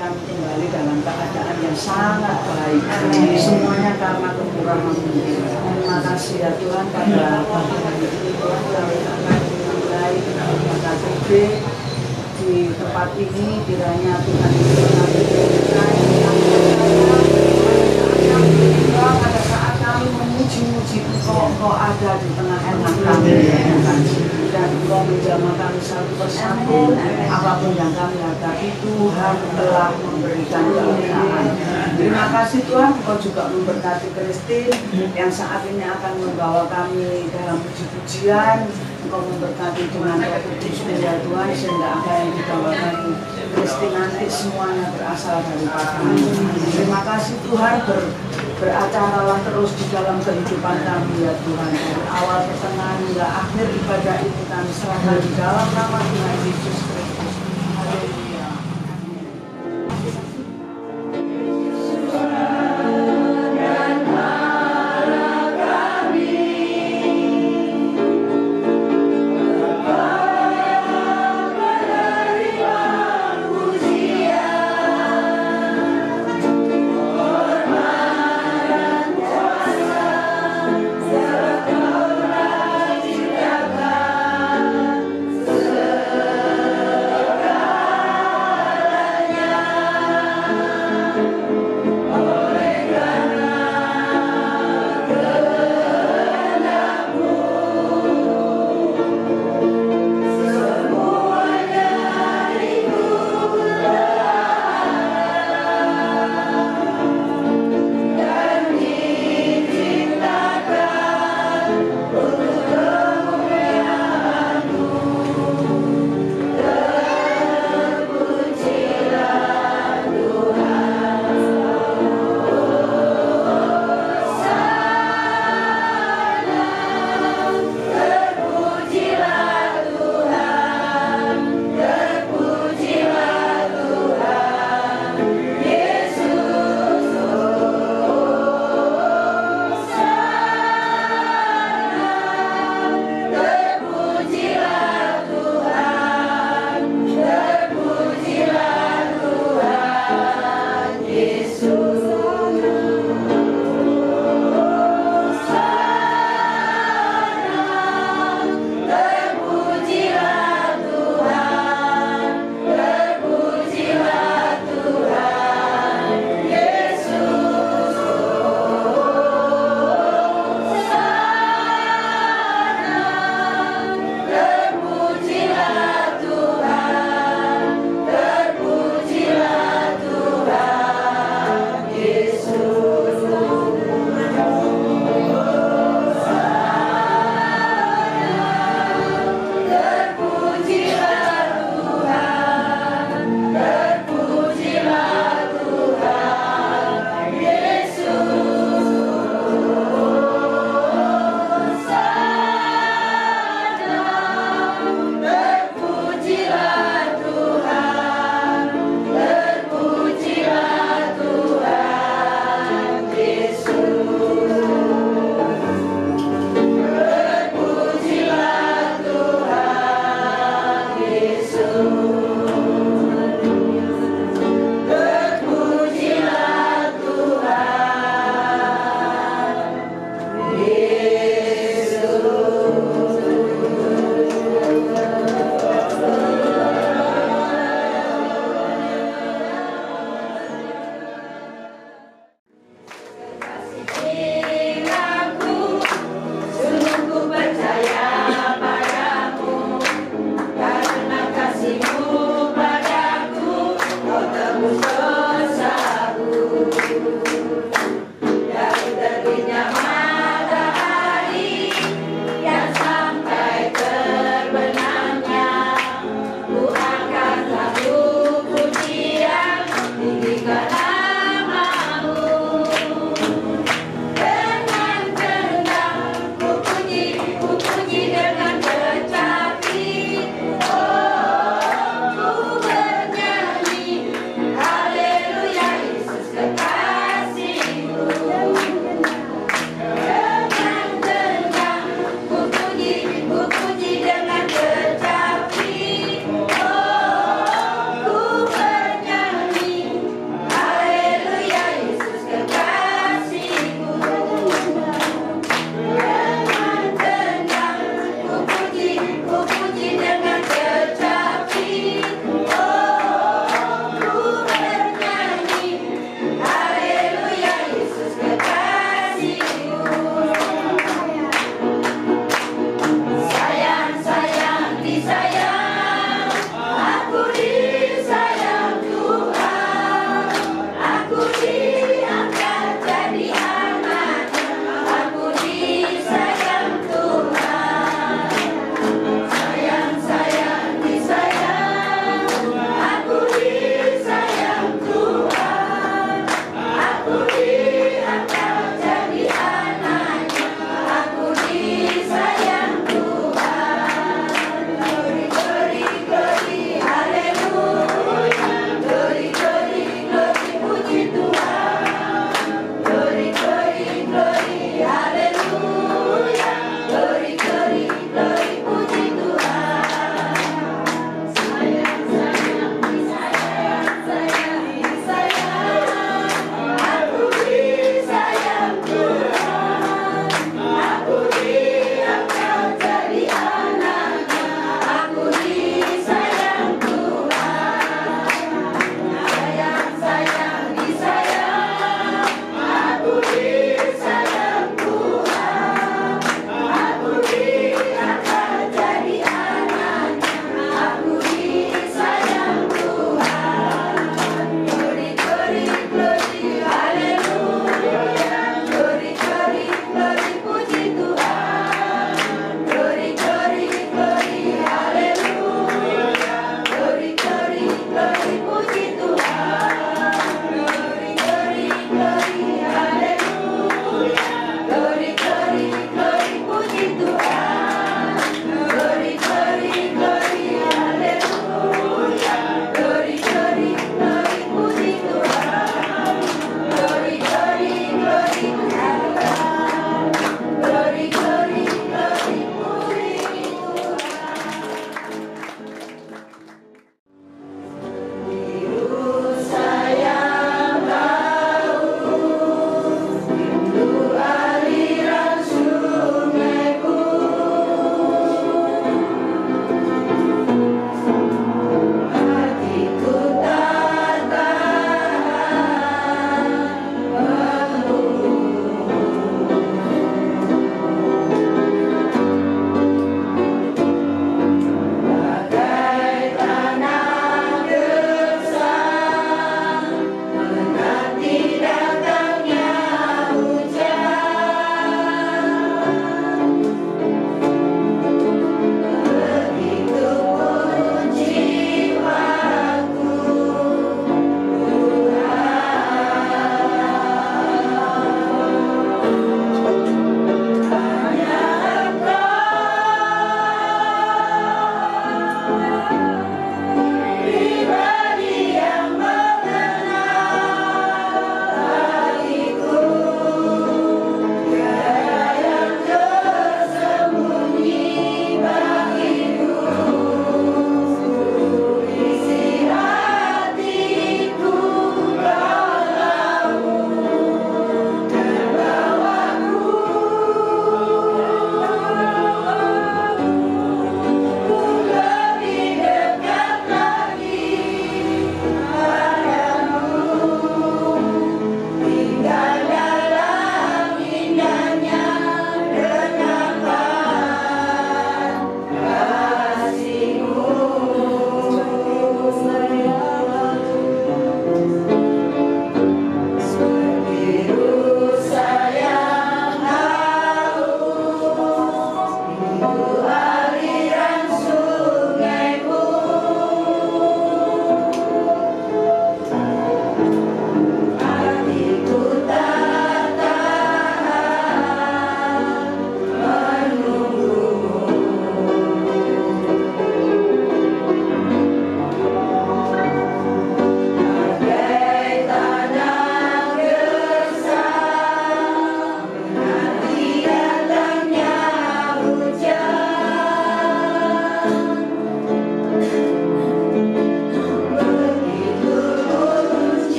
Kami kembali dalam keadaan yang sangat baik. Semuanya karena kekurangan mungkin. Terima kasih ya Tuhan pada pagi hari ini Tuhan kami akan mulai pada KB di tempat ini. Kiranya Tuhan pada saat kami memuji-muji Engkau ada di tengah-tengah kami. Dan Engkau menjamah kami satu persatu. Apapun yang kami hadapi, Tuhan telah memberikan kemuliaan. Terima kasih Tuhan, Engkau juga memberkati Christine yang saat ini akan membawa kami dalam puji-pujian. Engkau memberkati dengan Roh Kudus ya Tuhan, sehingga apa yang dibawakan Christine nanti semuanya berasal dari Tuhan. Terima kasih Tuhan, beracaralah terus di dalam kehidupan kami ya Tuhan. Dari awal pertengahan hingga akhir ibadah ini kami serahkan di dalam nama Tuhan Yesus Kristus. Haleluya.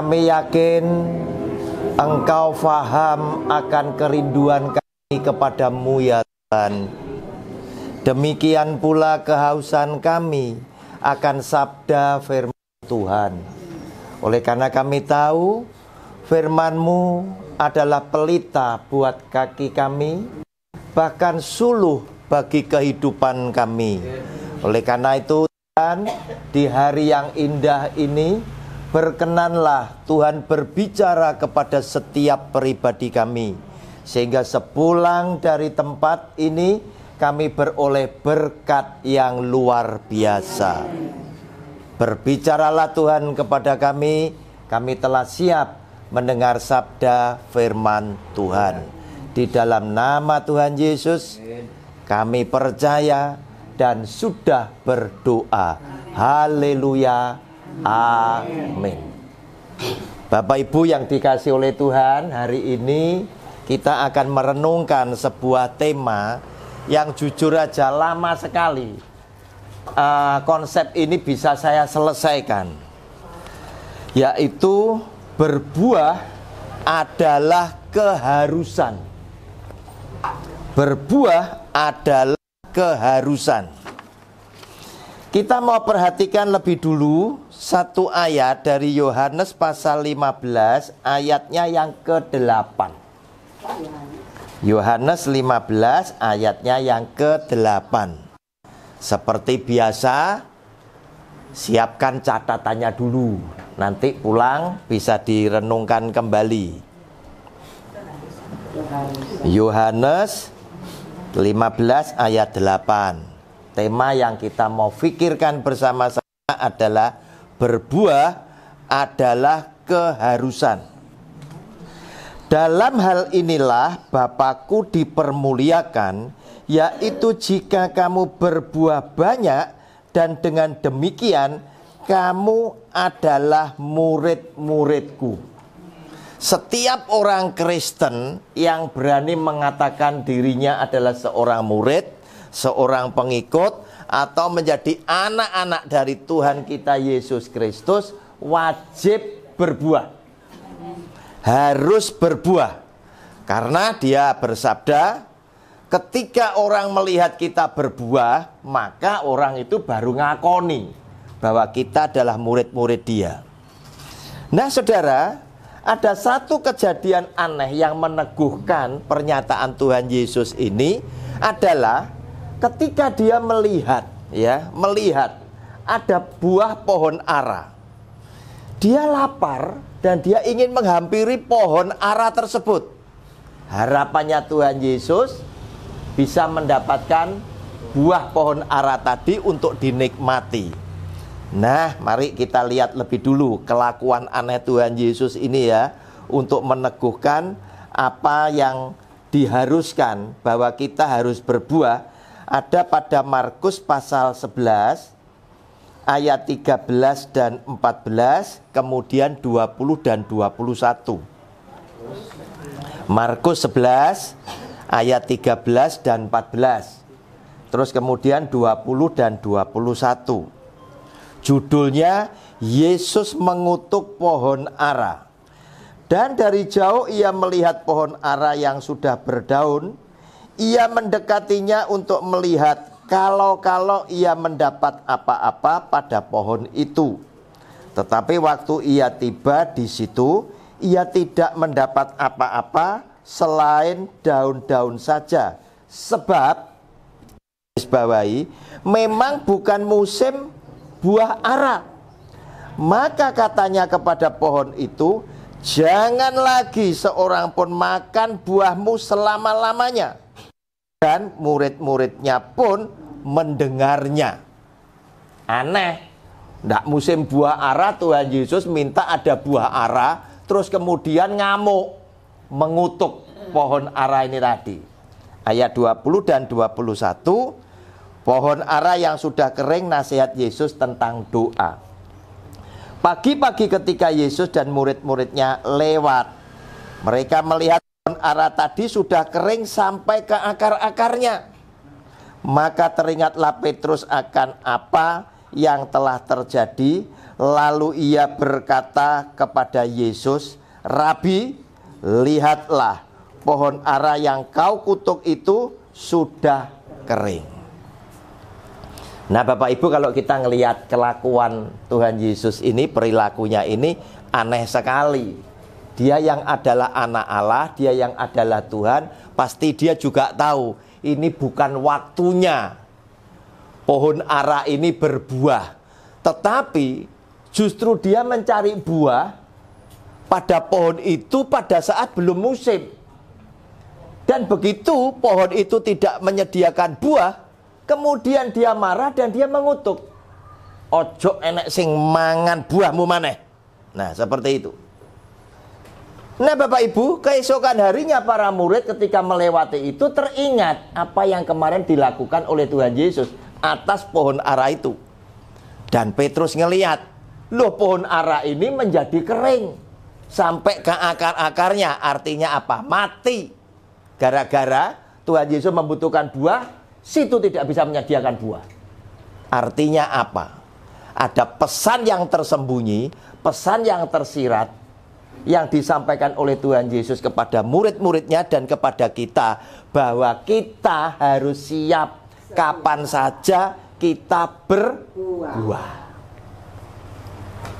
Kami yakin Engkau faham akan kerinduan kami kepadamu ya Tuhan. Demikian pula kehausan kami akan sabda firman Tuhan. Oleh karena kami tahu firman-Mu adalah pelita buat kaki kami, bahkan suluh bagi kehidupan kami. Oleh karena itu Tuhan, di hari yang indah ini, berkenanlah Tuhan berbicara kepada setiap pribadi kami, sehingga sepulang dari tempat ini kami beroleh berkat yang luar biasa. Berbicaralah Tuhan kepada kami telah siap mendengar sabda firman Tuhan. Di dalam nama Tuhan Yesus kami percaya dan sudah berdoa. Haleluya. Amin. Bapak Ibu yang dikasih oleh Tuhan, hari ini kita akan merenungkan sebuah tema yang jujur aja lama sekali konsep ini bisa saya selesaikan, yaitu berbuah adalah keharusan. Berbuah adalah keharusan. Kita mau perhatikan lebih dulu satu ayat dari Yohanes pasal 15 ayatnya yang ke-8. Yohanes 15 ayatnya yang ke-8. Seperti biasa, siapkan catatannya dulu. Nanti pulang bisa direnungkan kembali. Yohanes 15 ayat 8. Tema yang kita mau pikirkan bersama-sama adalah berbuah adalah keharusan. Dalam hal inilah Bapakku dipermuliakan, yaitu jika kamu berbuah banyak, dan dengan demikian kamu adalah murid-muridku. Setiap orang Kristen yang berani mengatakan dirinya adalah seorang murid, seorang pengikut, atau menjadi anak-anak dari Tuhan kita Yesus Kristus, wajib berbuah. Harus berbuah. Karena dia bersabda, ketika orang melihat kita berbuah, maka orang itu baru ngakoni bahwa kita adalah murid-murid dia. Nah saudara, ada satu kejadian aneh yang meneguhkan pernyataan Tuhan Yesus ini adalah ketika dia melihat ada buah pohon ara. Dia lapar dan dia ingin menghampiri pohon ara tersebut. Harapannya Tuhan Yesus bisa mendapatkan buah pohon ara tadi untuk dinikmati. Nah, mari kita lihat lebih dulu kelakuan aneh Tuhan Yesus ini ya, untuk meneguhkan apa yang diharuskan bahwa kita harus berbuah. Ada pada Markus pasal 11 ayat 13 dan 14, kemudian 20 dan 21. Markus 11 ayat 13 dan 14. Terus kemudian 20 dan 21. Judulnya Yesus mengutuk pohon ara. Dan dari jauh ia melihat pohon ara yang sudah berdaun. Ia mendekatinya untuk melihat kalau ia mendapat apa-apa pada pohon itu. Tetapi waktu ia tiba di situ, ia tidak mendapat apa-apa selain daun-daun saja. Sebab, bawahi, memang bukan musim buah ara. Maka katanya kepada pohon itu, jangan lagi seorang pun makan buahmu selama-lamanya. Dan murid-muridnya pun mendengarnya. Aneh, ndak musim buah ara, Tuhan Yesus minta ada buah ara, terus kemudian ngamuk, mengutuk pohon ara ini tadi. Ayat 20 dan 21, pohon ara yang sudah kering, nasihat Yesus tentang doa. Pagi-pagi ketika Yesus dan murid-muridnya lewat, mereka melihat pohon ara tadi sudah kering sampai ke akar-akarnya. Maka teringatlah Petrus akan apa yang telah terjadi. Lalu ia berkata kepada Yesus, Rabi, lihatlah, pohon ara yang kau kutuk itu sudah kering. Nah Bapak Ibu, kalau kita ngelihat kelakuan Tuhan Yesus ini, perilakunya ini aneh sekali. Dia yang adalah anak Allah, dia yang adalah Tuhan, pasti dia juga tahu ini bukan waktunya pohon ara ini berbuah. Tetapi justru dia mencari buah pada pohon itu pada saat belum musim. Dan begitu pohon itu tidak menyediakan buah, kemudian dia marah dan dia mengutuk. Ojo enek sing mangan buahmu maneh. Nah seperti itu. Nah Bapak Ibu, keesokan harinya para murid ketika melewati itu teringat apa yang kemarin dilakukan oleh Tuhan Yesus atas pohon ara itu. Dan Petrus ngelihat, loh pohon ara ini menjadi kering sampai ke akar-akarnya. Artinya apa? Mati. Gara-gara Tuhan Yesus membutuhkan buah, situ tidak bisa menyediakan buah. Artinya apa? Ada pesan yang tersembunyi, pesan yang tersirat yang disampaikan oleh Tuhan Yesus kepada murid-muridnya dan kepada kita, bahwa kita harus siap kapan saja kita berbuah.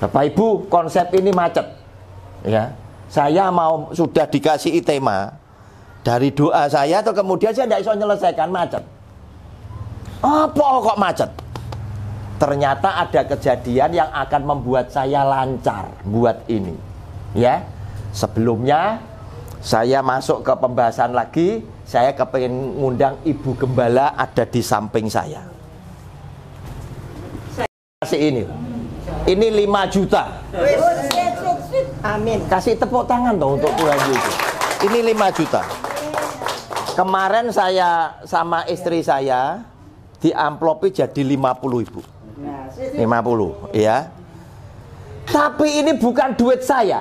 Bapak Ibu, konsep ini macet ya. Saya mau sudah dikasih tema dari doa saya, atau kemudian saya tidak bisa menyelesaikan, macet. Apa kok macet? Ternyata ada kejadian yang akan membuat saya lancar buat ini ya. Sebelumnya saya masuk ke pembahasan lagi, saya kepengen ngundang Ibu Gembala ada di samping saya. Kasih ini 5 juta. Amin. Kasih tepuk tangan dong untuk Tuhan Yesus. Ini 5 juta. Kemarin saya sama istri saya di amplopi jadi 50 Ibu. 50 ya. Tapi ini bukan duit saya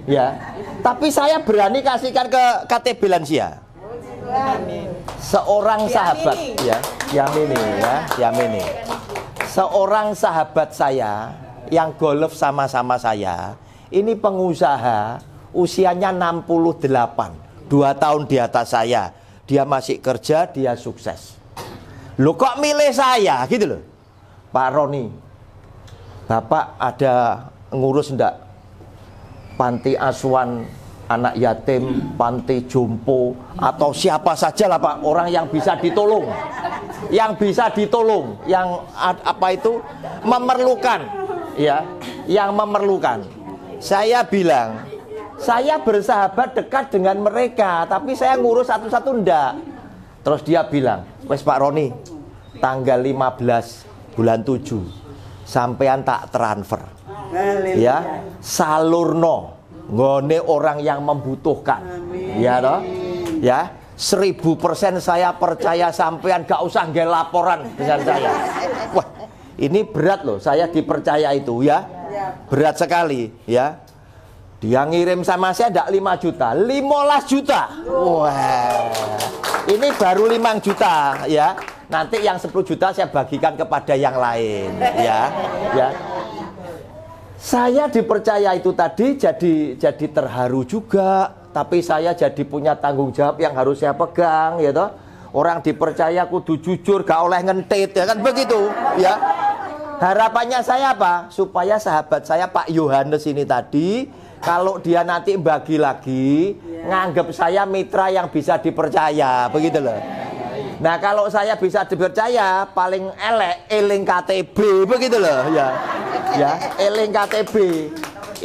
ya. Tapi saya berani kasihkan ke KTB Lansia. Seorang sahabat ya, Yamini ya, Yamini. Seorang sahabat saya yang golf sama-sama saya, ini pengusaha, usianya 68, 2 tahun di atas saya. Dia masih kerja, dia sukses. Loh kok milih saya gitu loh. Pak Roni, Bapak ada ngurus enggak panti asuhan anak yatim, panti jompo, atau siapa saja lah Pak, orang yang bisa ditolong, yang bisa ditolong, yang apa itu memerlukan ya, yang memerlukan. Saya bilang, saya bersahabat dekat dengan mereka, tapi saya ngurus satu-satu enggak. Terus dia bilang, wes Pak Roni, tanggal 15 bulan 7 sampean tak transfer ya, salurno ngone orang yang membutuhkan. Amin. Ya toh ya, 1000% saya percaya sampean gak usah nggak laporan dengan saya. Wah ini berat loh, saya dipercaya itu ya, berat sekali ya. Dia ngirim sama saya enggak 5 juta, 15 juta. Wah ini baru 5 juta ya. Nanti yang 10 juta saya bagikan kepada yang lain ya. Ya. Saya dipercaya itu tadi jadi terharu juga, tapi saya jadi punya tanggung jawab yang harus saya pegang ya toh. Orang dipercaya kudu jujur, gak oleh ngentit ya kan begitu ya. Harapannya saya apa? Supaya sahabat saya Pak Yohanes ini tadi, kalau dia nanti bagi lagi, nganggap saya mitra yang bisa dipercaya, begitu loh. Nah kalau saya bisa dipercaya, paling elek eling KTB, begitu loh ya. Ya, eling KTB.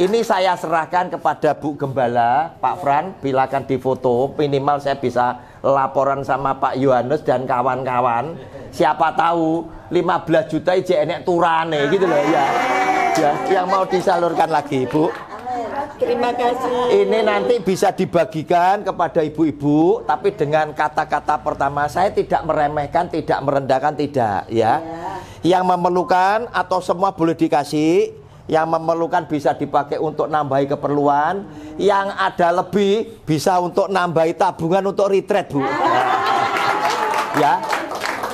Ini saya serahkan kepada Bu Gembala, Pak Fran, bilakan difoto, minimal saya bisa laporan sama Pak Yohanes dan kawan-kawan. Siapa tahu 15 juta ije enek turane gitu loh ya. Ya, yang mau disalurkan lagi, Bu. Terima kasih. Ini nanti bisa dibagikan kepada ibu-ibu, tapi dengan kata-kata pertama, saya tidak meremehkan, tidak merendahkan, tidak ya. Yang memerlukan atau semua boleh dikasih, yang memerlukan bisa dipakai untuk nambahi keperluan, yang ada lebih bisa untuk nambahi tabungan untuk retreat, Bu. Ya.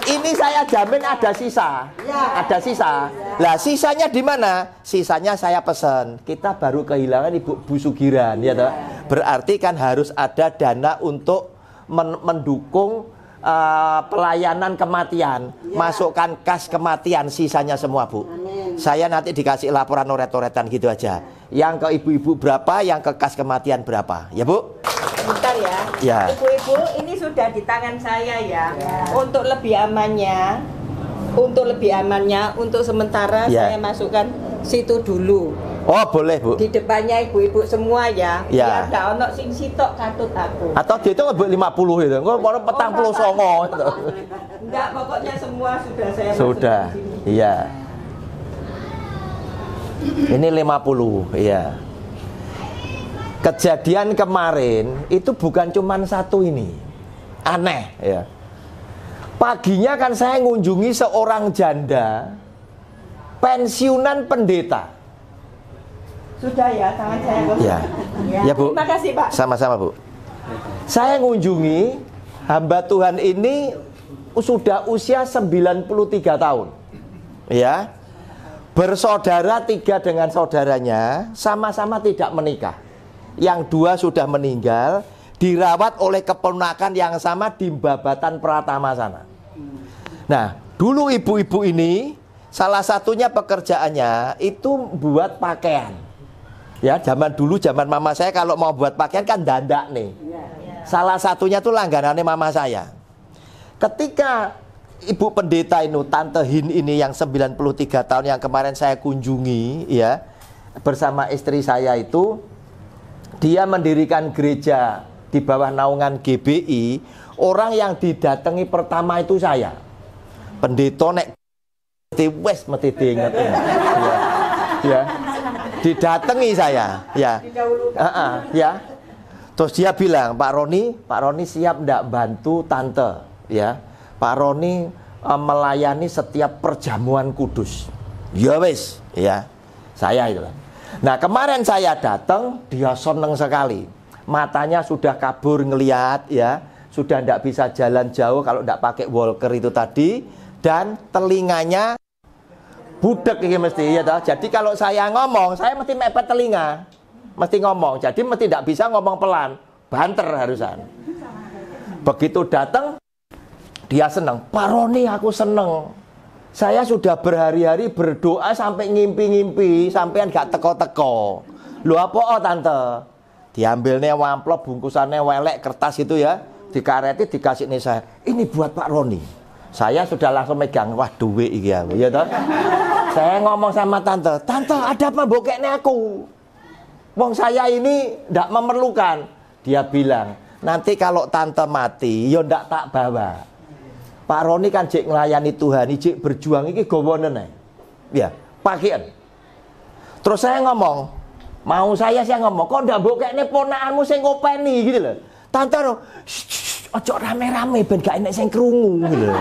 Ini saya jamin ada sisa. Ada sisa. Lah sisanya di mana? Sisanya saya pesen. Kita baru kehilangan Ibu Bu Sugiran, ya toh. Berarti kan harus ada dana untuk mendukung pelayanan kematian. Masukkan kas kematian sisanya semua, Bu. Saya nanti dikasih laporan oret-oretan gitu aja. Yang ke ibu-ibu berapa, yang ke kas kematian berapa. Ya, Bu? Bentar ya. Ya. Ibu-ibu, ini sudah di tangan saya ya. Untuk lebih amannya, untuk sementara Ya. saya masukkan situ dulu. Oh, boleh, Bu. Di depannya ibu-ibu semua ya. Ya. Biar gak ono sing sitok katut aku. Atau dihitung 50 itu. Engko ono petang puluh songo gitu. Enggak, pokoknya semua sudah saya Sudah. masukkan di sini. Iya. Ini 50, iya. Kejadian kemarin itu bukan cuman satu ini. Aneh, ya. Paginya kan saya ngunjungi seorang janda pensiunan pendeta. Sudah ya, tangan saya kosong. Ya. Ya, Bu. Terima kasih, Pak. Sama-sama, Bu. Saya ngunjungi hamba Tuhan ini sudah usia 93 tahun. Ya. Bersaudara 3 dengan saudaranya, sama-sama tidak menikah. Yang 2 sudah meninggal, dirawat oleh keponakan yang sama di Babatan Pratama sana. Nah, dulu ibu-ibu ini salah satunya pekerjaannya itu buat pakaian. Ya, zaman dulu, zaman mama saya kalau mau buat pakaian kan dandak nih. Salah satunya tuh langganannya mama saya. Ketika ibu pendeta ini, Tante Hin ini yang 93 tahun yang kemarin saya kunjungi, ya, bersama istri saya itu, dia mendirikan gereja di bawah naungan GBI. Orang yang didatangi pertama itu saya. Pendeta nek wes mesti diinget. Ya. Didatangi saya, ya. Ya. Terus dia bilang, Pak Roni siap ndak bantu tante, ya. Pak Roni melayani setiap perjamuan kudus. Ya wes, ya. Saya itu. Nah, kemarin saya datang, dia seneng sekali. Matanya sudah kabur ngelihat, ya. Sudah ndak bisa jalan jauh kalau ndak pakai walker itu tadi, dan telinganya budek ini mesti, ya toh. Jadi kalau saya ngomong, saya mesti mepet telinga. Mesti ngomong. Jadi mesti tidak bisa ngomong pelan. Banter harusan. Begitu datang, dia senang. Pak Roni, aku seneng. Saya sudah berhari-hari berdoa sampai ngimpi-ngimpi, sampean gak teko-teko. Lu apa tante? Diambilnya amplop, bungkusannya welek, kertas itu ya. Dikareti, dikasih nih saya. Ini buat Pak Roni. Saya sudah langsung megang, wah duit iki ya, ya toh. Saya ngomong sama tante, tante ada apa bokeknya aku? Wong saya ini ndak memerlukan. Dia bilang, nanti kalau tante mati, yo ndak tak bawa. Pak Roni kan cek ngelayani Tuhan, cek berjuang iki gowone nih. Ya, pakaian. Terus saya ngomong, saya ngomong, kok ndak bokekne ponakanmu sing ngopeni gitu loh. Tante ojo rame-rame ben gak enek sing krungu gitu.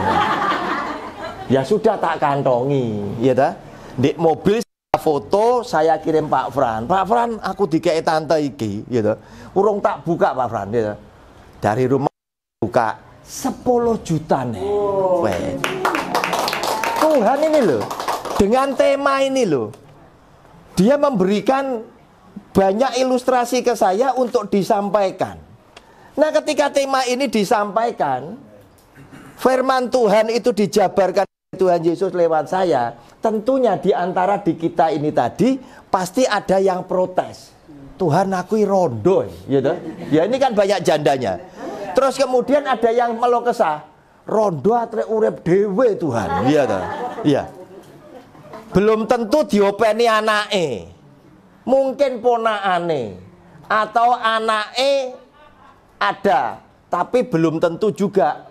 Ya sudah tak kantongi, ya ta. Di mobil foto saya kirim Pak Fran. Pak Fran, aku dikei tante iki, gitu. Urung tak buka Pak Fran, gitu. Dari rumah buka 10 juta nih. Tuhan ini loh, dengan tema ini loh, dia memberikan banyak ilustrasi ke saya untuk disampaikan. Nah, ketika tema ini disampaikan, firman Tuhan itu dijabarkan Tuhan Yesus lewat saya, tentunya di antara di kita ini tadi pasti ada yang protes. Tuhan aku rondo, gitu. Ya ini kan banyak jandanya. Terus kemudian ada yang melo kesah, rondo atre urip dhewe Tuhan, iya toh. Iya. Belum tentu diopeni anake. Mungkin ponakane atau anake ada, tapi belum tentu juga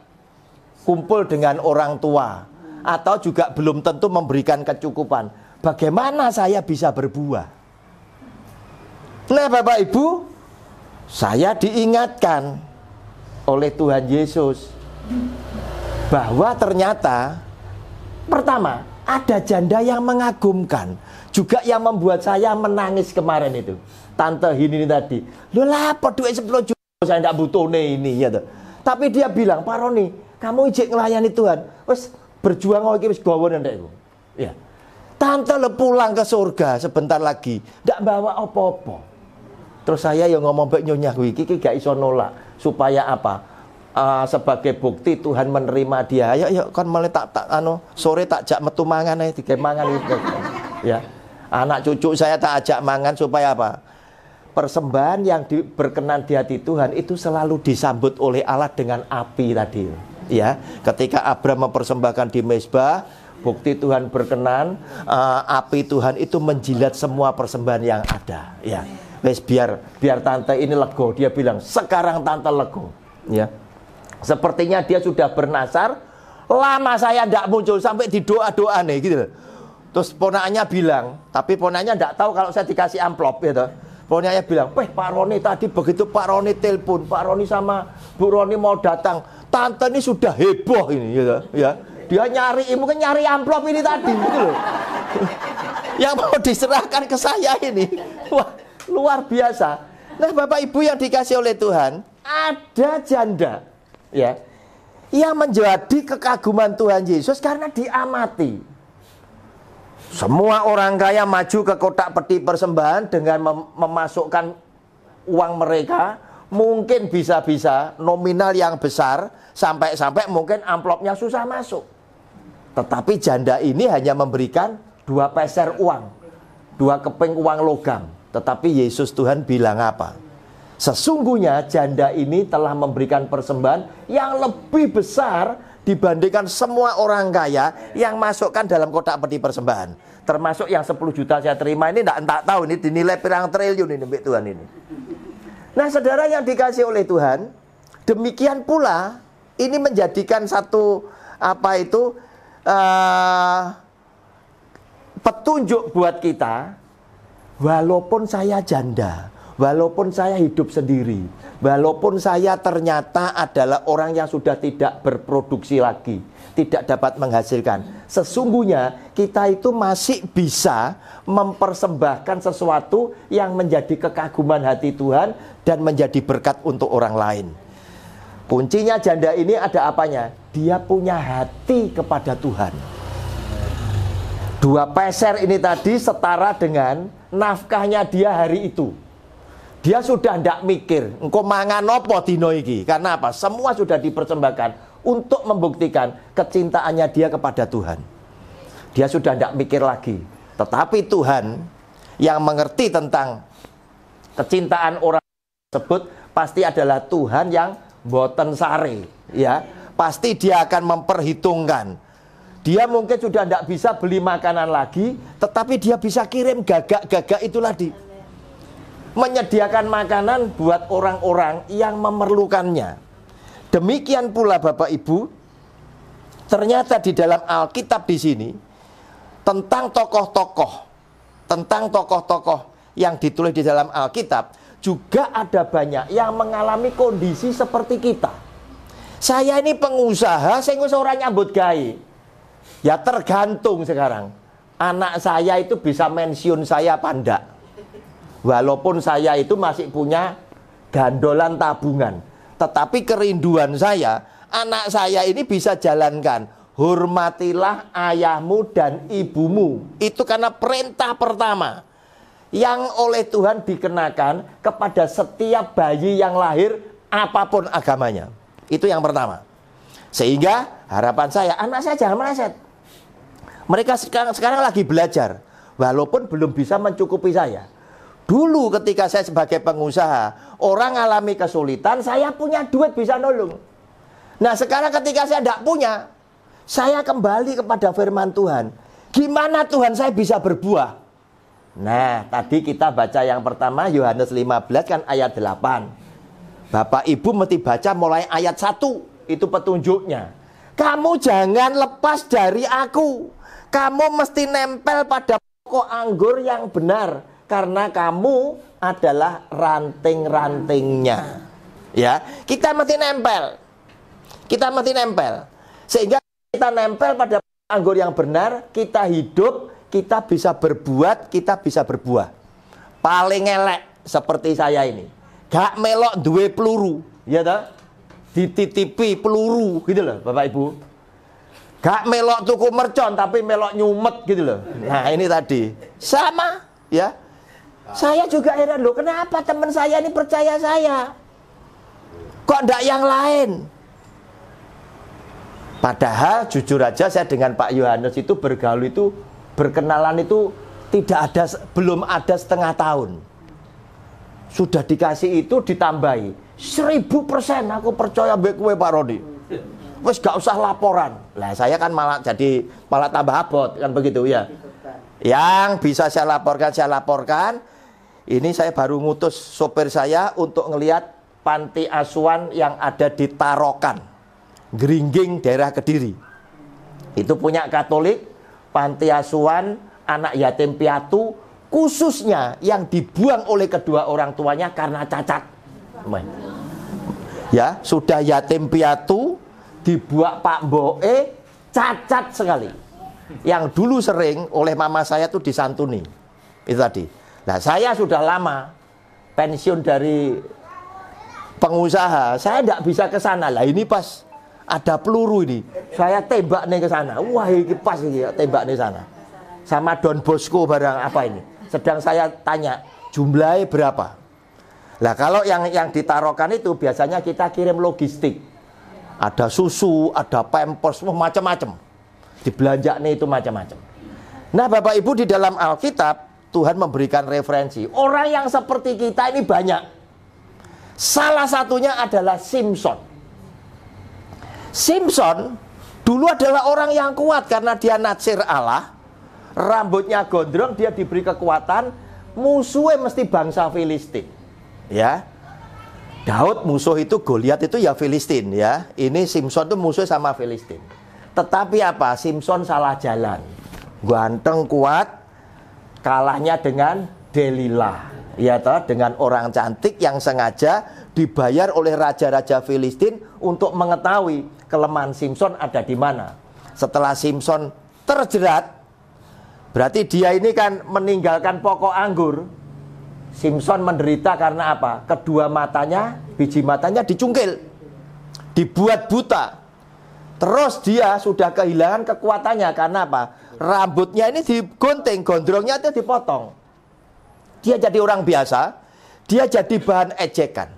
kumpul dengan orang tua. Atau juga belum tentu memberikan kecukupan. Bagaimana saya bisa berbuah? Nah Bapak Ibu, saya diingatkan oleh Tuhan Yesus bahwa ternyata pertama, ada janda yang mengagumkan, juga yang membuat saya menangis kemarin itu. Tante ini tadi, lu lapor duit 10 juta, saya tidak butuh ini ya. Tapi dia bilang, Pak Roni, Kamu ijek ngelayani Tuhan. Wes berjuang iki wis gawa ndekku. Ya. Tante le pulang ke surga sebentar lagi, ndak bawa apa-apa. Terus saya yang ngomong mbek Nyonya kuwi iki gak iso nolak. Supaya apa? Sebagai bukti Tuhan menerima dia. Ayo kon mulai tak sore tak ajak metu mangan ae digawe mangan itu. Ya. Anak cucu saya tak ajak mangan supaya apa? Persembahan yang berkenan di hati Tuhan itu selalu disambut oleh Allah dengan api tadi. Ya, ketika Abraham mempersembahkan di mezbah, bukti Tuhan berkenan, api Tuhan itu menjilat semua persembahan yang ada. Ya, wes biar tante ini lego. Dia bilang sekarang tante lego. Ya, sepertinya dia sudah bernasar. Lama saya tidak muncul sampai di doa nih gitu. Terus ponaknya bilang, tapi ponaknya tidak tahu kalau saya dikasih amplop gitu. Ponaknya bilang, Pak Roni tadi begitu Pak Roni telepon, Pak Roni sama Bu Roni mau datang, tante ini sudah heboh ini gitu, ya. Dia mungkin nyari amplop ini tadi gitu loh. Yang mau diserahkan ke saya ini. Wah, luar biasa. Nah, Bapak Ibu yang dikasih oleh Tuhan, ada janda ya yang menjadi kekaguman Tuhan Yesus karena diamati. Semua orang kaya maju ke kotak peti persembahan dengan memasukkan uang mereka, mungkin bisa-bisa nominal yang besar, sampai-sampai mungkin amplopnya susah masuk. Tetapi janda ini hanya memberikan 2 peser uang, 2 keping uang logam. Tetapi Yesus Tuhan bilang apa? Sesungguhnya janda ini telah memberikan persembahan yang lebih besar dibandingkan semua orang kaya yang masukkan dalam kotak peti persembahan. Termasuk yang 10 juta saya terima ini enggak tahu ini dinilai pirang triliun ini Mbak Tuhan ini. Nah, saudara yang dikasih oleh Tuhan, demikian pula ini menjadikan satu petunjuk buat kita. Walaupun saya janda, walaupun saya hidup sendiri, walaupun saya ternyata adalah orang yang sudah tidak berproduksi lagi, tidak dapat menghasilkan, sesungguhnya kita itu masih bisa mempersembahkan sesuatu yang menjadi kekaguman hati Tuhan dan menjadi berkat untuk orang lain. Kuncinya janda ini ada apanya? Dia punya hati kepada Tuhan. 2 peser ini tadi setara dengan nafkahnya dia hari itu. Dia sudah tidak mikir engko mangan apa dino iki. Karena apa? Semua sudah dipersembahkan untuk membuktikan kecintaannya dia kepada Tuhan. Dia sudah tidak mikir lagi. Tetapi Tuhan yang mengerti tentang kecintaan orang tersebut pasti adalah Tuhan yang boten sare, ya. Pasti dia akan memperhitungkan. Dia mungkin sudah tidak bisa beli makanan lagi, tetapi dia bisa kirim gagak-gagak itu tadi. Menyediakan makanan buat orang-orang yang memerlukannya. Demikian pula Bapak Ibu, ternyata di dalam Alkitab di sini tentang tokoh-tokoh yang ditulis di dalam Alkitab juga ada banyak yang mengalami kondisi seperti kita. Saya ini pengusaha, saya nggak orang nyambut gawe. Ya tergantung sekarang. Anak saya itu bisa mensiun saya pandak. Walaupun saya itu masih punya gandolan tabungan. Tetapi kerinduan saya, anak saya ini bisa jalankan. Hormatilah ayahmu dan ibumu. Itu karena perintah pertama yang oleh Tuhan dikenakan kepada setiap bayi yang lahir apapun agamanya. Itu yang pertama. Sehingga harapan saya, anak saya jangan meleset. Mereka sekarang lagi belajar, walaupun belum bisa mencukupi saya. Dulu ketika saya sebagai pengusaha, orang alami kesulitan, saya punya duit bisa nolong. Nah sekarang ketika saya tidak punya, saya kembali kepada firman Tuhan. Gimana Tuhan saya bisa berbuah? Nah tadi kita baca yang pertama Yohanes 15 kan ayat 8. Bapak Ibu mesti baca mulai ayat 1. Itu petunjuknya. Kamu jangan lepas dari aku. Kamu mesti nempel pada pokok anggur yang benar, karena kamu adalah ranting-rantingnya. Ya, kita mesti nempel. Kita mesti nempel. Sehingga kita nempel pada pokok anggur yang benar, kita hidup, kita bisa berbuat, kita bisa berbuah. Paling elek seperti saya ini. Gak melok duwe peluru, ya toh? dititipi peluru gitu loh Bapak Ibu. Gak melok tuku mercon tapi melok nyumet gitu loh. Nah ini tadi sama ya. Saya juga heran loh, kenapa teman saya ini percaya saya, kok ndak yang lain. Padahal jujur aja saya dengan Pak Yohanes itu bergaul itu, berkenalan itu belum ada setengah tahun. Sudah dikasih itu ditambahi 1000% aku percaya mbek kowe Pak Rodi. Wes gak usah laporan. Lah saya kan malah tambah abot kan begitu ya. Yang bisa saya laporkan. Ini saya baru ngutus sopir saya untuk ngelihat panti asuhan yang ada di Tarokan, Geringging, daerah Kediri. Itu punya Katolik, panti asuhan anak yatim piatu, khususnya yang dibuang oleh kedua orang tuanya karena cacat. Ya, sudah yatim piatu, dibuang Pak Mboe, cacat sekali. Yang dulu sering oleh mama saya tuh disantuni. Itu tadi. Nah, saya sudah lama pensiun dari pengusaha, saya tidak bisa ke sana. Lah ini pas ada peluru ini, saya tembak nih ke sana. Wah, ini pas ini tembak nih sana. Sama Don Bosco barang apa ini. Sedang saya tanya, jumlahnya berapa? Lah kalau yang ditaruhkan itu biasanya kita kirim logistik. Ada susu, ada pampers, macam-macam. Dibelanja nih itu macam-macam. Nah Bapak Ibu, di dalam Alkitab Tuhan memberikan referensi. Orang yang seperti kita ini banyak. Salah satunya adalah Simson. Simson dulu adalah orang yang kuat karena dia natsir Allah. Rambutnya gondrong, dia diberi kekuatan. Musuhnya mesti bangsa Filistin. Ya, Daud musuh itu, Goliat itu ya Filistin ya. Ini Simson itu musuh sama Filistin. Tetapi apa? Simson salah jalan. Ganteng kuat, kalahnya dengan Delilah. Ya toh, dengan orang cantik yang sengaja dibayar oleh raja-raja Filistin untuk mengetahui kelemahan Simson ada di mana. Setelah Simson terjerat, berarti dia ini kan meninggalkan pokok anggur. Simson menderita karena apa? Kedua matanya, biji matanya dicungkil, dibuat buta. Terus dia sudah kehilangan kekuatannya karena apa? Rambutnya ini digunting, gondrongnya itu dipotong. Dia jadi orang biasa, dia jadi bahan ejekan.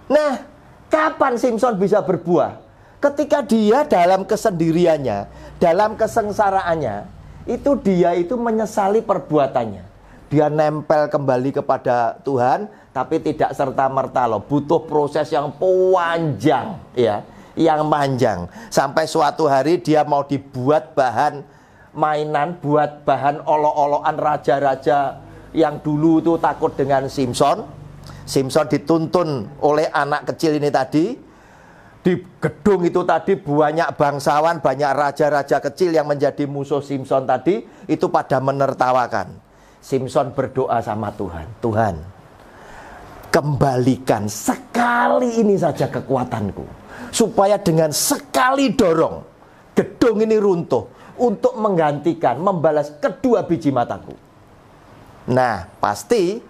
Nah, kapan Simson bisa berbuah? Ketika dia dalam kesendiriannya, dalam kesengsaraannya, itu dia itu menyesali perbuatannya. Dia nempel kembali kepada Tuhan, tapi tidak serta-merta loh. Butuh proses yang panjang, ya, yang panjang. Sampai suatu hari dia mau dibuat bahan mainan, buat bahan olok-olokan raja-raja yang dulu itu takut dengan Simson. Simson dituntun oleh anak kecil ini tadi. Di gedung itu tadi banyak bangsawan, banyak raja-raja kecil yang menjadi musuh Simson tadi. Itu pada menertawakan. Simson berdoa sama Tuhan, Tuhan, kembalikan sekali ini saja kekuatanku, supaya dengan sekali dorong gedung ini runtuh, untuk menggantikan, membalas kedua biji mataku. Nah, pasti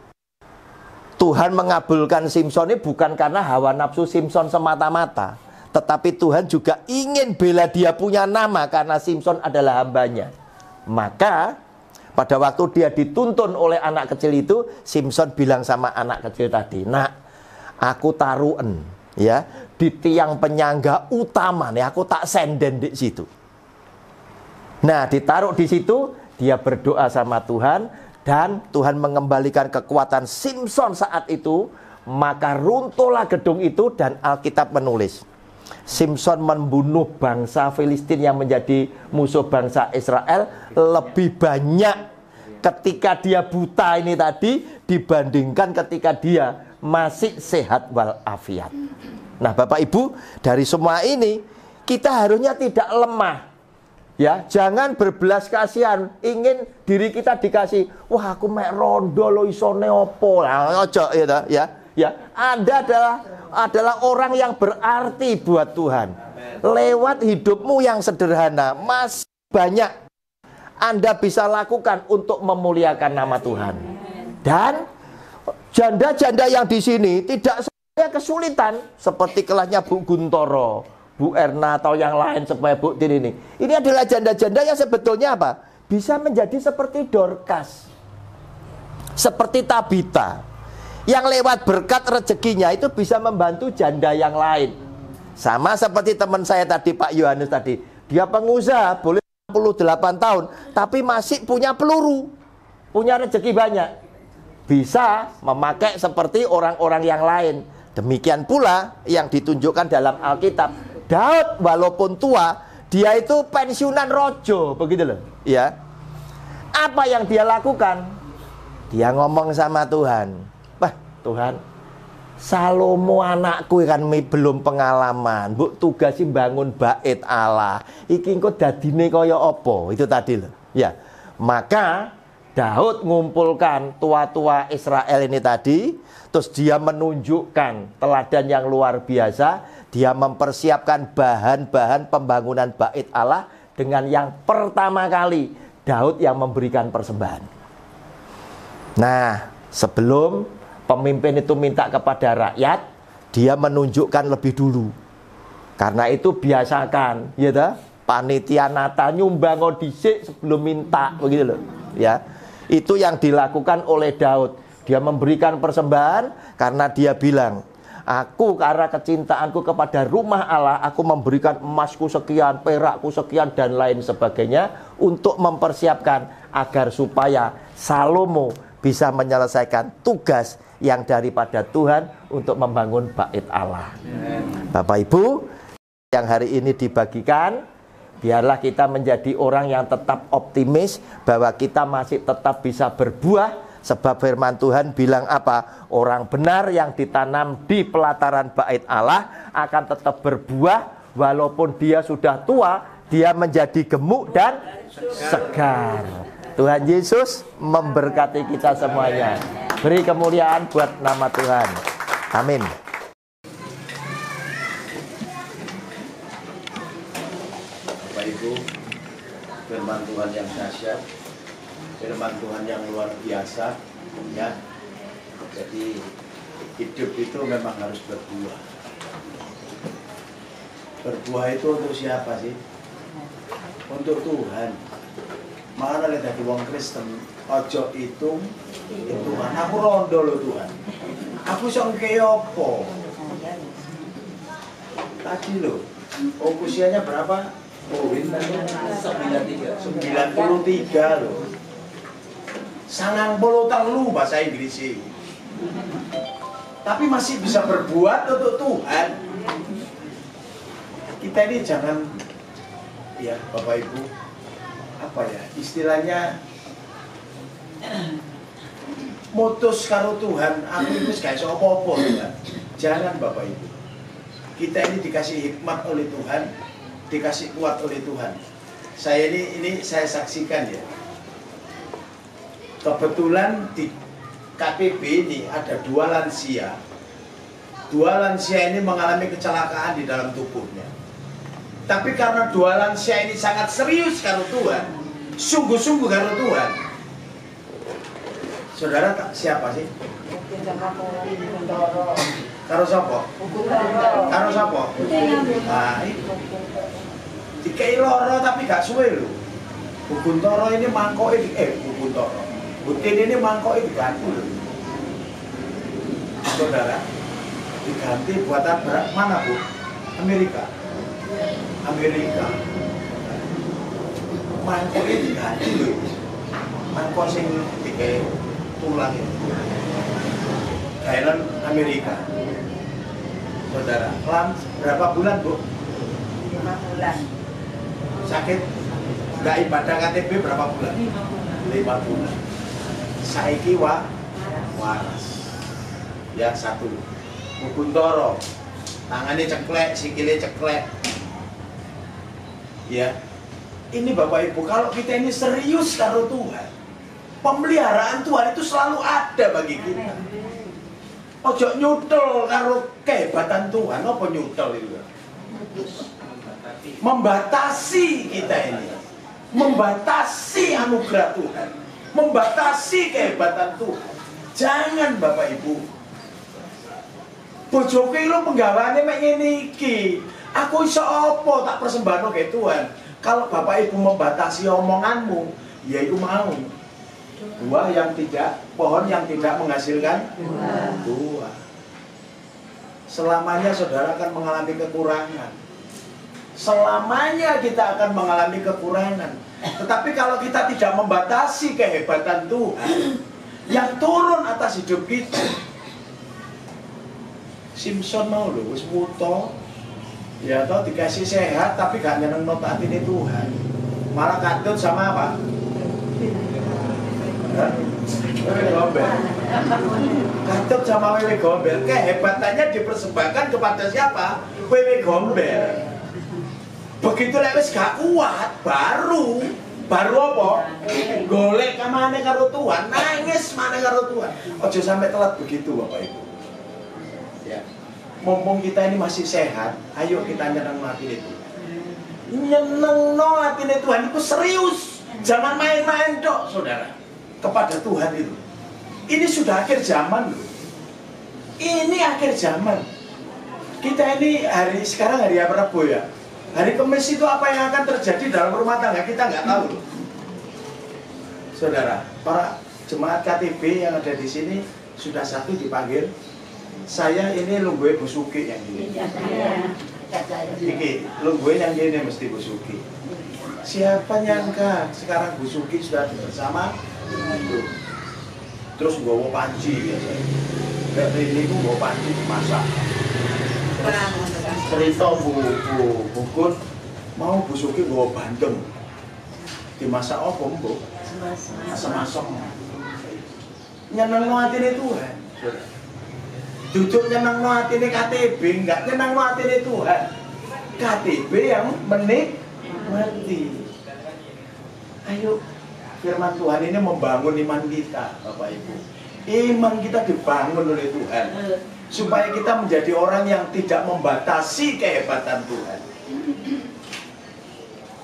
Tuhan mengabulkan Simson ini bukan karena hawa nafsu Simson semata-mata, tetapi Tuhan juga ingin bela dia punya nama karena Simson adalah hambanya. Maka pada waktu dia dituntun oleh anak kecil itu, Simson bilang sama anak kecil tadi, "Nak, aku taruhen ya di tiang penyangga utama nih, aku tak senden di situ." Nah, ditaruh di situ, dia berdoa sama Tuhan dan Tuhan mengembalikan kekuatan Simson saat itu, maka runtuhlah gedung itu dan Alkitab menulis, Simson membunuh bangsa Filistin yang menjadi musuh bangsa Israel lebih banyak ketika dia buta ini tadi dibandingkan ketika dia masih sehat walafiat. Nah, Bapak Ibu, dari semua ini kita harusnya tidak lemah. Ya, jangan berbelas kasihan, ingin diri kita dikasih, wah aku mek rondo lo isone opo. Nah, ojo ya. Anda adalah orang yang berarti buat Tuhan. Lewat hidupmu yang sederhana, masih banyak Anda bisa lakukan untuk memuliakan nama Tuhan. Dan janda-janda yang di sini tidak Yang kesulitan seperti kelasnya Bu Guntoro, Bu Erna atau yang lain supaya Bu Tin ini. Ini adalah janda-janda yang sebetulnya apa? Bisa menjadi seperti Dorcas, seperti Tabita, yang lewat berkat rezekinya itu bisa membantu janda yang lain. Sama seperti teman saya tadi, Pak Yohanes tadi. Dia pengusaha, boleh 68 tahun, tapi masih punya peluru, punya rezeki banyak. Bisa memakai seperti orang-orang yang lain. Demikian pula yang ditunjukkan dalam Alkitab. Daud walaupun tua, dia itu pensiunan rojo, begitu loh. Ya. Apa yang dia lakukan? Dia ngomong sama Tuhan. Wah, Tuhan, Salomo anakku kan belum pengalaman. Mbok tugasi bangun bait Allah. Iki engko dadine kaya apa? Itu tadi loh. Ya. Maka Daud ngumpulkan tua-tua Israel ini tadi. Terus dia menunjukkan teladan yang luar biasa. Dia mempersiapkan bahan-bahan pembangunan bait Allah dengan yang pertama kali Daud yang memberikan persembahan. Nah, sebelum pemimpin itu minta kepada rakyat, dia menunjukkan lebih dulu. Karena itu biasakan, ya toh, panitia nata nyumbang dhisik sebelum minta, begitu loh. Ya, itu yang dilakukan oleh Daud. Dia memberikan persembahan karena dia bilang, aku karena kecintaanku kepada rumah Allah, aku memberikan emasku sekian, perakku sekian, dan lain sebagainya untuk mempersiapkan agar supaya Salomo bisa menyelesaikan tugas yang daripada Tuhan untuk membangun bait Allah. Bapak Ibu, yang hari ini dibagikan, biarlah kita menjadi orang yang tetap optimis bahwa kita masih tetap bisa berbuah. Sebab firman Tuhan bilang apa? Orang benar yang ditanam di pelataran bait Allah akan tetap berbuah. Walaupun dia sudah tua, dia menjadi gemuk dan segar. Tuhan Yesus memberkati kita semuanya. Beri kemuliaan buat nama Tuhan. Amin. Bapak Ibu, firman Tuhan yang dahsyat, firman Tuhan yang luar biasa, ya. Jadi hidup itu memang harus berbuah. Berbuah itu untuk siapa sih? Untuk Tuhan. Makanya lihat dari wong Kristen, ojo itu Tuhan. Aku rondo loh Tuhan. Aku songke opo. Tadi loh, usianya berapa? Oh, 93 loh. 90 terlu bahasa Inggris sih. Tapi masih bisa berbuat untuk Tuhan. Kita ini jangan, ya Bapak Ibu, apa ya istilahnya, mutus karo Tuhan. Aku itu gak iso apa-apa Tuhan. Jangan Bapak Ibu. Kita ini dikasih hikmat oleh Tuhan, dikasih kuat oleh Tuhan. Saya ini saya saksikan ya. Kebetulan di KPB ini ada 2 lansia. 2 lansia ini mengalami kecelakaan di dalam tubuhnya. Tapi karena 2 lansia ini sangat serius karo Tuhan, sungguh-sungguh karo Tuhan. Saudara siapa sih? Karo sapa? Karo sapa? Nah, dikai loro tapi gak suwe lho. Bukuntoro ini mangkoke Bukuntoro. Butin ini mangkok diganti loh. Saudara, diganti buatan mana Bu? Amerika. Amerika. Mangkok ini diganti loh. Mangkok sing dikai tulang itu. Thailand Amerika. Saudara, berapa bulan Bu? 5 bulan. Sakit? Nggak ibadah KTP berapa bulan? 5 bulan. Saiki waras. Ya 1. Bukuntoro. Tangannya ceklek, sikile ceklek. Ya. Ini Bapak Ibu, kalau kita ini serius karo Tuhan, pemeliharaan Tuhan itu selalu ada bagi kita. Ojo nyutel karo kehebatan Tuhan, apa nyutel itu? Membatasi kita ini. Membatasi anugerah Tuhan. Membatasi kehebatan Tuhan. Jangan Bapak Ibu. Bojoku lho penggawane mek ngene iki. Aku iso apa tak persembahno ke Tuhan. Kalau Bapak Ibu membatasi omonganmu, ya itu mau. Pohon yang tidak menghasilkan buah. Selamanya saudara akan mengalami kekurangan. Selamanya kita akan mengalami kekurangan. Tetapi kalau kita tidak membatasi kehebatan Tuhan yang turun atas hidup kita. Simpson mau lho, wis wuto. Ya toh dikasih sehat tapi gak nyenengno atine Tuhan. Malah katut sama apa? Wewe gombel. Katut sama wewe gombel. Kehebatannya dipersembahkan kepada siapa? Wewe gombel. Begitu lek wis gak kuat, baru apa? Golek kamane karo Tuhan, nangis maneh karo Tuhan. Aja sampai telat begitu Bapak Ibu. Ya. Mumpung kita ini masih sehat, ayo kita nyeneng hati itu. Nyenengno hatine Tuhan itu serius. Jangan main-main dok, saudara. Kepada Tuhan itu. Ini sudah akhir zaman loh. Ini akhir zaman. Kita ini sekarang hari apa Rabu ya? Hari Kamis itu apa yang akan terjadi dalam rumah tangga kita nggak tahu loh. Saudara, para jemaat KTB yang ada di sini sudah satu dipanggil. Saya ini lungguhe Bu Suki yang ini. Iki lungguhe yang ini mesti Bu Suki. Siapa nyangka sekarang Bu Suki sudah bersama terus bawa panci biasanya. Kayak ini tuh bawa panci masak. Cerita Bu Kun mau Bu Suki bawa bandeng. Dimasak apa Mbok? Asam-asam. Nyenengno atine Tuhan. Duduk nyenengno atine KTB, enggak nyenengno atine Tuhan. KTB yang menikmati. Ayo, firman Tuhan ini membangun iman kita, Bapak Ibu. Iman kita dibangun oleh Tuhan. Supaya kita menjadi orang yang tidak membatasi kehebatan Tuhan.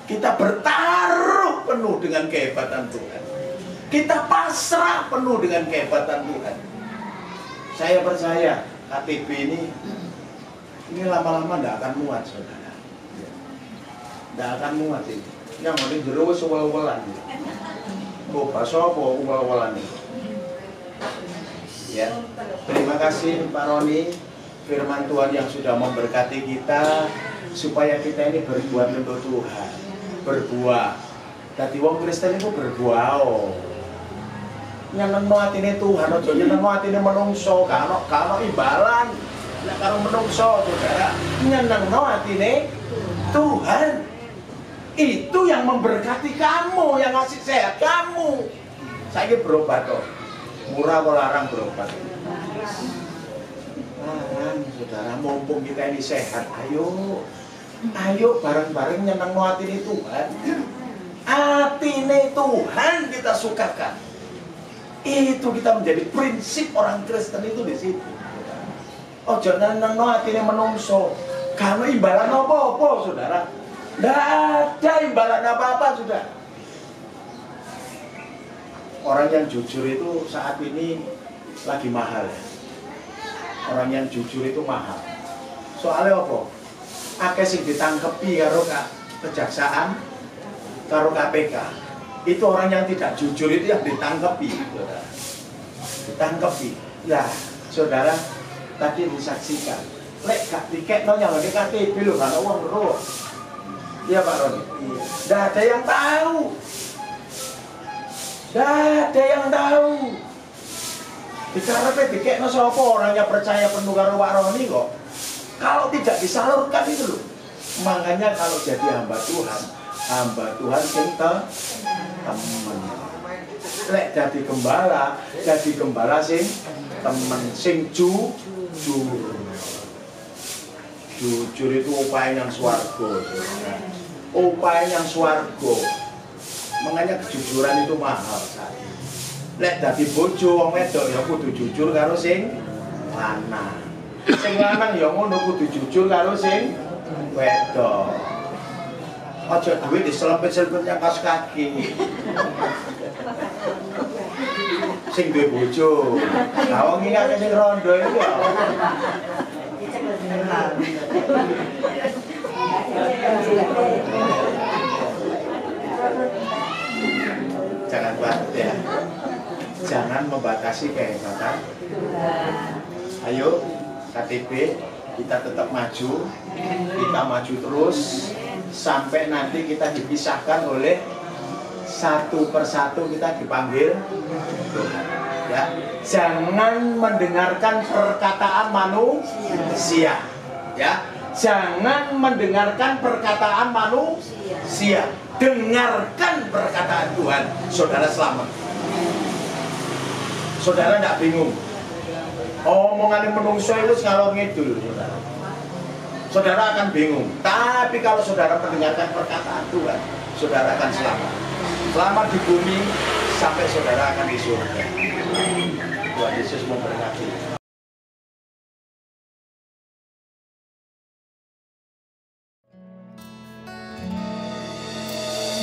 Kita bertaruh penuh dengan kehebatan Tuhan. Kita pasrah penuh dengan kehebatan Tuhan. Saya percaya KTB ini lama-lama tidak akan muat, saudara. Tidak akan muat ini. Yang penting jero sewel-welan. Oh, baso apa uwel-welan itu. Ya. Terima kasih Pak Roni, firman Tuhan yang sudah memberkati kita supaya kita ini berbuat untuk Tuhan. Berbuah. Dadi wong Kristen itu berbuah. Nyenengno atine Tuhan, aja nyenengno atine menungso, karo imbalan. Nek karo menungso, saudara, nyenengno atine Tuhan. Itu yang memberkati kamu, yang ngasih sehat kamu. Saiki berobat kok. Murah kok larang berobat. Larang, saudara, mumpung kita ini sehat, ayo bareng-bareng nyenengno atine Tuhan. Atine Tuhan kita sukakan. Itu kita menjadi prinsip orang Kristen itu di situ. Ojo nyenengno atine menungso. Kalau imbalan apa-apa, saudara. Tidak ada imbalan apa-apa sudah. Orang yang jujur itu saat ini lagi mahal ya. Orang yang jujur itu mahal. Soalnya apa? Akeh sing ditangkepi karo kejaksaan, karo KPK. Itu orang yang tidak jujur itu yang ditangkepi, saudara. Ditangkepi. Nah, saudara tadi disaksikan. Lek gak dikekno nyalone KTP lho, gak uang roh. Iya Pak Roni. Tidak ada yang tahu. Tidak ada yang tahu. Dikarepe dikekno sapa orangnya percaya penuh karo Pak Roni kok. Kalau tidak disalurkan itu loh. Makanya kalau jadi hamba Tuhan sing temen. Lek jadi gembala sing temen, sing jujur. Jujur itu upaya yang swarga. Upaya yang swarga. Makanya kejujuran itu mahal. Lek dadi bojo wong wedok ya kudu jujur karo sing lanang. Sing lanang ya ngono kudu jujur karo sing wedok. Aja duwe diselempet-selempet yang kaos kaki. Sing duwe bojo. Lah wong iki akeh sing rondo iku. membatasi kehebatan Tuhan. Ayo KTB, kita tetap maju, kita maju terus sampai nanti kita dipisahkan oleh satu persatu, kita dipanggil Tuhan. Ya, jangan mendengarkan perkataan manusia. Ya, jangan mendengarkan perkataan manusia. Dengarkan perkataan Tuhan, saudara selamat. Saudara tidak bingung. Omongan menungso itu ngalor ngidul, saudara. Saudara akan bingung. Tapi kalau saudara mendengarkan perkataan Tuhan, saudara akan selamat. Selamat di bumi sampai saudara akan di surga. Tuhan Yesus memberkati.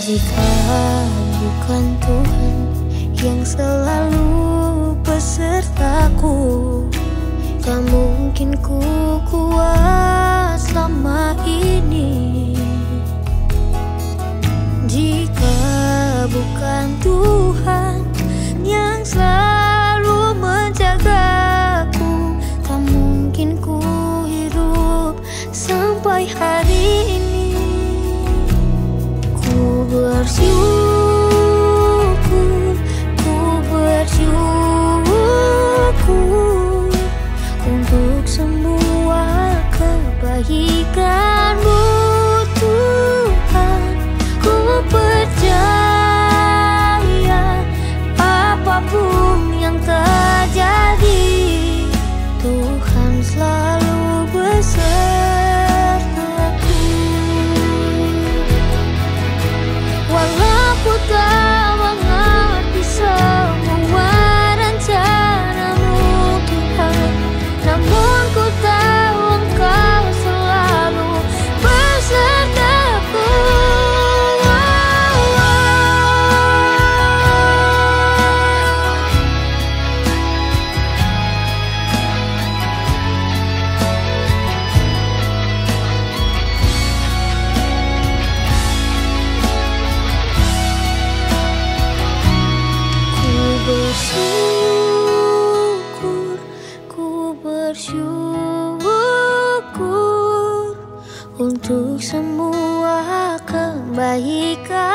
Jika bukan Tuhan yang selalu besertaku, tak mungkin ku kuat selama ini. Jika bukan Tuhan yang selalu menjagaku, tak mungkin ku hidup sampai hari ini. Ku bersyukur, ku bersyukur untuk semua kebaikan-Mu Tuhan. Ku percaya apapun yang terjadi, Tuhan selalu besertaku. Walau ku tak mengerti semua rencana-Mu Tuhan, namun ku tahu Engkau selalu besertaku. Ku bersyukur untuk semua kebaikan